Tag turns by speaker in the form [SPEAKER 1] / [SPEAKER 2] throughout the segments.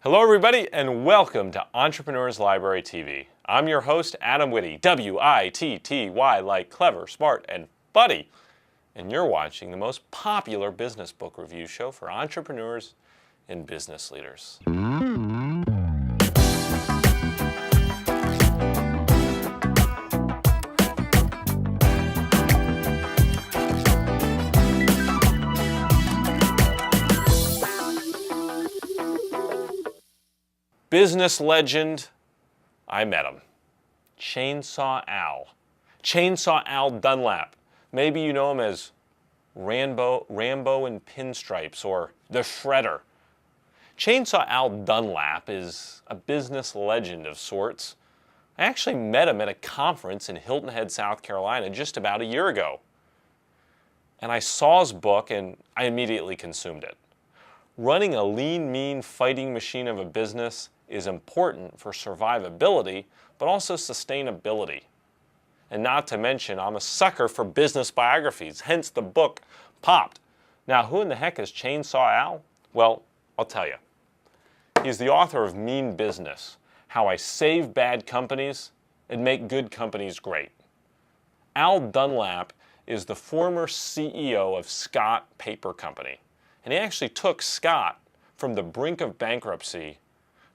[SPEAKER 1] Hello everybody and welcome to Entrepreneurs Library TV. I'm your host Adam Whitty, W-I-T-T-Y, like clever, smart, and funny. And you're watching the most popular business book review show for entrepreneurs and business leaders. Business legend, I met him. Chainsaw Al. Chainsaw Al Dunlap. Maybe you know him as Rambo in Pinstripes or the Shredder. Chainsaw Al Dunlap is a business legend of sorts. I actually met him at a conference in Hilton Head, South Carolina just about a year ago. And I saw his book and I immediately consumed it. Running a lean, mean fighting machine of a business is important for survivability, but also sustainability. And not to mention, I'm a sucker for business biographies, hence the book popped. Now, who in the heck is Chainsaw Al? Well, I'll tell you. He's the author of Mean Business, How I Save Bad Companies and Make Good Companies Great. Al Dunlap is the former CEO of Scott Paper Company. And he actually took Scott from the brink of bankruptcy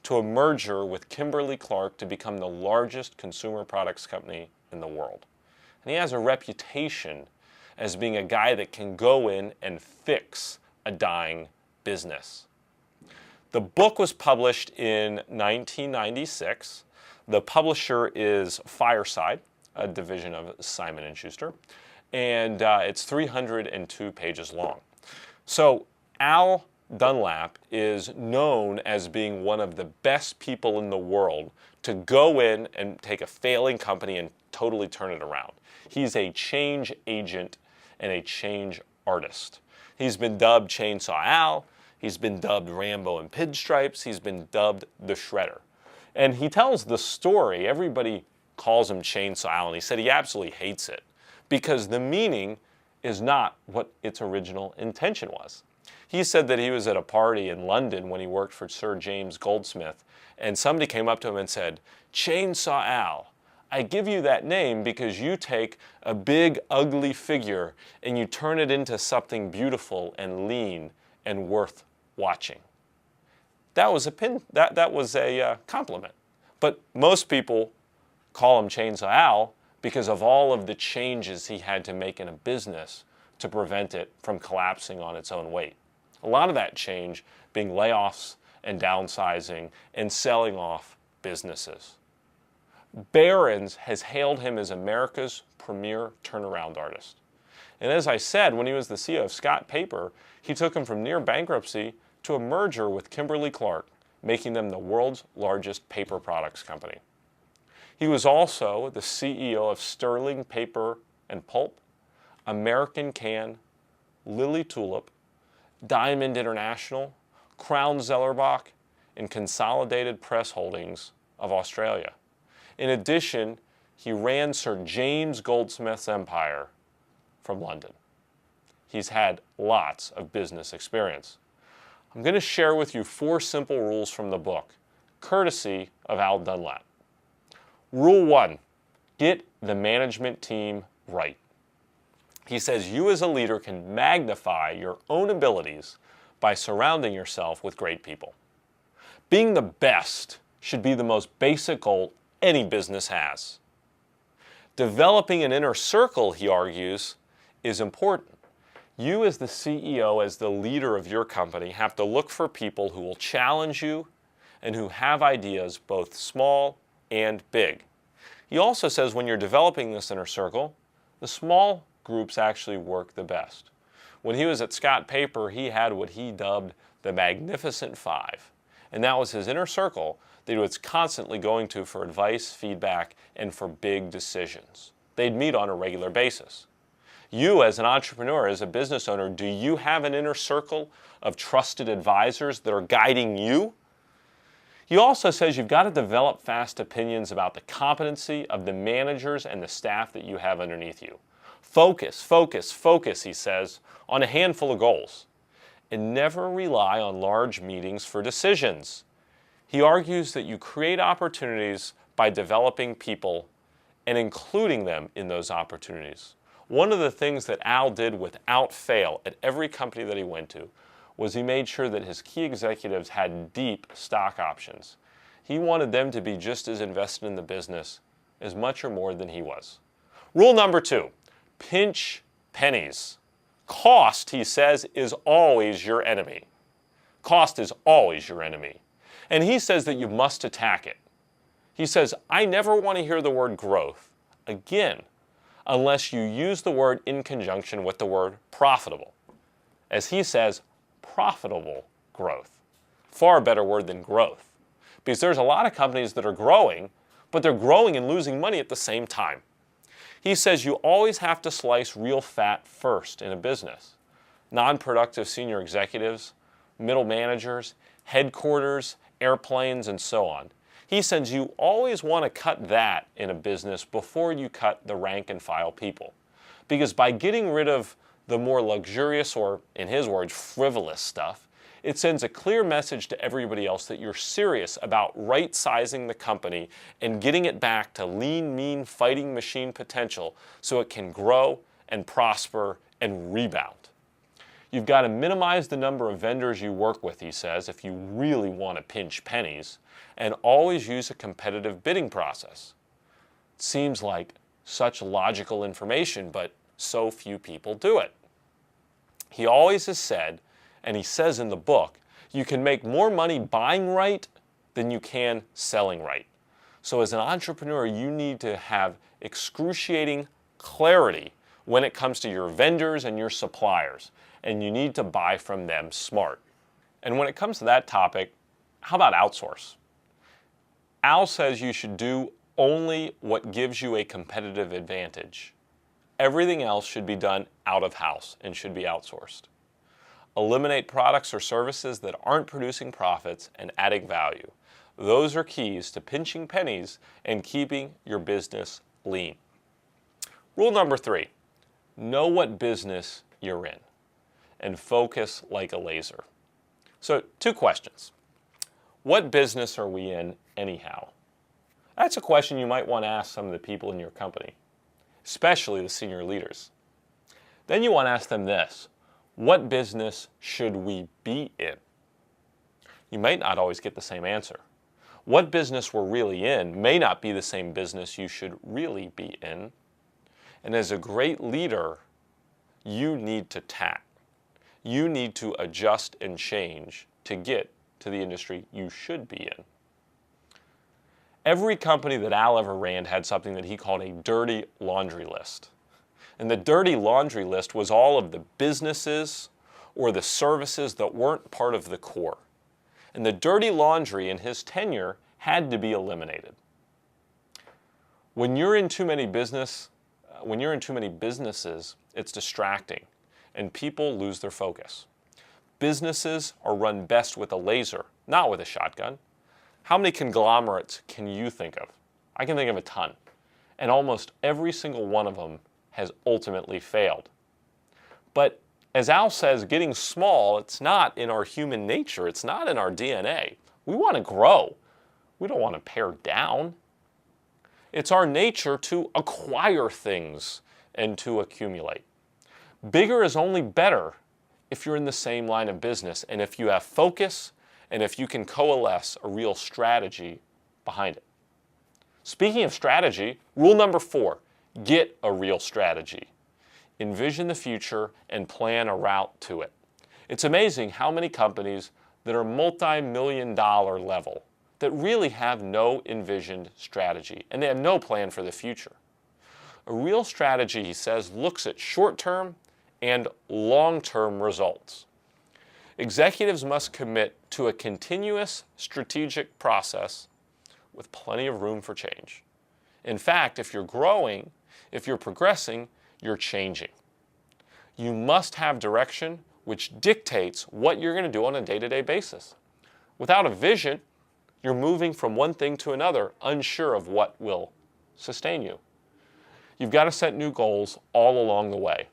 [SPEAKER 1] to a merger with Kimberly-Clark to become the largest consumer products company in the world. And he has a reputation as being a guy that can go in and fix a dying business. The book was published in 1996. The publisher is Fireside, a division of Simon & Schuster, and it's 302 pages long. So Al Dunlap is known as being one of the best people in the world to go in and take a failing company and totally turn it around. He's a change agent and a change artist. He's been dubbed Chainsaw Al, he's been dubbed Rambo in Pinstripes, he's been dubbed the Shredder. And he tells the story, everybody calls him Chainsaw Al, and he said he absolutely hates it because the meaning is not what its original intention was. He said that he was at a party in London when he worked for Sir James Goldsmith, and somebody came up to him and said, "Chainsaw Al, I give you that name because you take a big, ugly figure and you turn it into something beautiful and lean and worth watching." That was a compliment. But most people call him Chainsaw Al because of all of the changes he had to make in a business to prevent it from collapsing on its own weight. A lot of that change being layoffs and downsizing and selling off businesses. Barron's has hailed him as America's premier turnaround artist. And as I said, when he was the CEO of Scott Paper, he took him from near bankruptcy to a merger with Kimberly-Clark, making them the world's largest paper products company. He was also the CEO of Sterling Paper and Pulp, American Can, Lily Tulip, Diamond International, Crown Zellerbach, and Consolidated Press Holdings of Australia. In addition, he ran Sir James Goldsmith's empire from London. He's had lots of business experience. I'm going to share with you 4 simple rules from the book, courtesy of Al Dunlap. Rule 1, get the management team right. He says you as a leader can magnify your own abilities by surrounding yourself with great people. Being the best should be the most basic goal any business has. Developing an inner circle, he argues, is important. You as the CEO, as the leader of your company, have to look for people who will challenge you and who have ideas both small and big. He also says when you're developing this inner circle, the small groups actually work the best. When he was at Scott Paper, he had what he dubbed the Magnificent Five. And that was his inner circle that he was constantly going to for advice, feedback, and for big decisions. They'd meet on a regular basis. You as an entrepreneur, as a business owner, do you have an inner circle of trusted advisors that are guiding you? He also says you've got to develop fast opinions about the competency of the managers and the staff that you have underneath you. Focus, focus, focus, he says, on a handful of goals. And never rely on large meetings for decisions. He argues that you create opportunities by developing people and including them in those opportunities. One of the things that Al did without fail at every company that he went to was he made sure that his key executives had deep stock options. He wanted them to be just as invested in the business as much or more than he was. Rule number 2, pinch pennies. Cost, he says, is always your enemy. Cost is always your enemy. And he says that you must attack it. He says, I never want to hear the word growth again unless you use the word in conjunction with the word profitable. As he says, profitable growth. Far better word than growth. Because there's a lot of companies that are growing, but they're growing and losing money at the same time. He says you always have to slice real fat first in a business. Non-productive senior executives, middle managers, headquarters, airplanes, and so on. He says you always want to cut that in a business before you cut the rank and file people. Because by getting rid of the more luxurious, or in his words, frivolous stuff, it sends a clear message to everybody else that you're serious about right-sizing the company and getting it back to lean, mean, fighting machine potential so it can grow and prosper and rebound. You've got to minimize the number of vendors you work with, he says, if you really want to pinch pennies, and always use a competitive bidding process. It seems like such logical information, but so few people do it. He always has said, and he says in the book, you can make more money buying right than you can selling right. So as an entrepreneur, you need to have excruciating clarity when it comes to your vendors and your suppliers, and you need to buy from them smart. And when it comes to that topic, how about outsource? Al says you should do only what gives you a competitive advantage. Everything else should be done out of house and should be outsourced. Eliminate products or services that aren't producing profits and adding value. Those are keys to pinching pennies and keeping your business lean. Rule number 3, know what business you're in and focus like a laser. So 2 questions. What business are we in anyhow? That's a question you might want to ask some of the people in your company, especially the senior leaders. Then you want to ask them this: what business should we be in? You might not always get the same answer. What business we're really in may not be the same business you should really be in. And as a great leader, you need to tack. You need to adjust and change to get to the industry you should be in. Every company that Al ever ran had something that he called a dirty laundry list. And the dirty laundry list was all of the businesses or the services that weren't part of the core. And the dirty laundry in his tenure had to be eliminated. When you're in too many businesses, it's distracting and people lose their focus. Businesses are run best with a laser, not with a shotgun. How many conglomerates can you think of? I can think of a ton. And almost every single one of them has ultimately failed. But as Al says, getting small, it's not in our human nature. It's not in our DNA. We want to grow. We don't want to pare down. It's our nature to acquire things and to accumulate. Bigger is only better if you're in the same line of business and if you have focus and if you can coalesce a real strategy behind it. Speaking of strategy, rule number 4, get a real strategy. Envision the future and plan a route to it. It's amazing how many companies that are multi-million-dollar level that really have no envisioned strategy and they have no plan for the future. A real strategy, he says, looks at short-term and long-term results. Executives must commit to a continuous strategic process with plenty of room for change. In fact, if you're growing, if you're progressing, you're changing. You must have direction which dictates what you're going to do on a day-to-day basis. Without a vision, you're moving from one thing to another, unsure of what will sustain you. You've got to set new goals all along the way.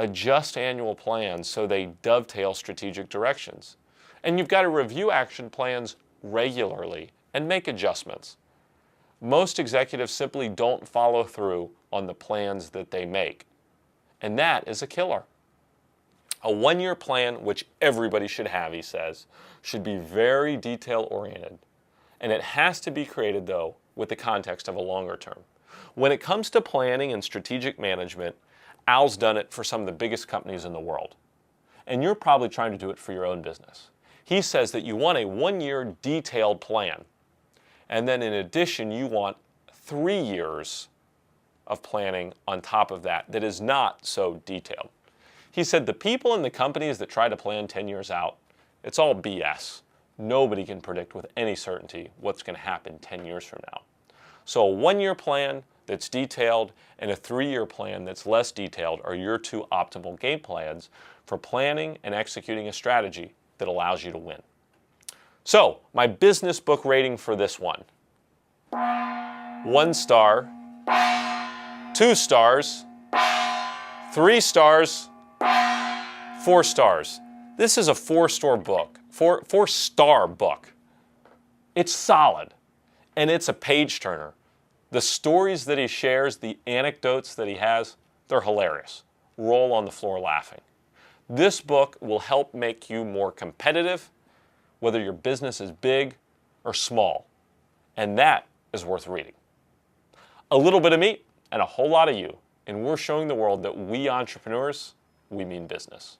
[SPEAKER 1] Adjust annual plans so they dovetail strategic directions. And you've got to review action plans regularly and make adjustments. Most executives simply don't follow through on the plans that they make, and that is a killer. A one-year plan, which everybody should have, he says, should be very detail-oriented. And it has to be created, though, with the context of a longer term. When it comes to planning and strategic management, Al's done it for some of the biggest companies in the world. And you're probably trying to do it for your own business. He says that you want a one-year detailed plan. And then in addition, you want 3 years of planning on top of that that is not so detailed. He said the people in the companies that try to plan 10 years out, it's all BS. Nobody can predict with any certainty what's going to happen 10 years from now. So a one-year plan that's detailed and a 3-year plan that's less detailed are your two optimal game plans for planning and executing a strategy that allows you to win. So, my business book rating for this one. 1 star, 2 stars, 3 stars, 4 stars. This is a 4-star book. 4-star book. It's solid, and it's a page turner. The stories that he shares, the anecdotes that he has, they're hilarious. Roll on the floor laughing. This book will help make you more competitive, whether your business is big or small. And that is worth reading. A little bit of me and a whole lot of you, and we're showing the world that we entrepreneurs, we mean business.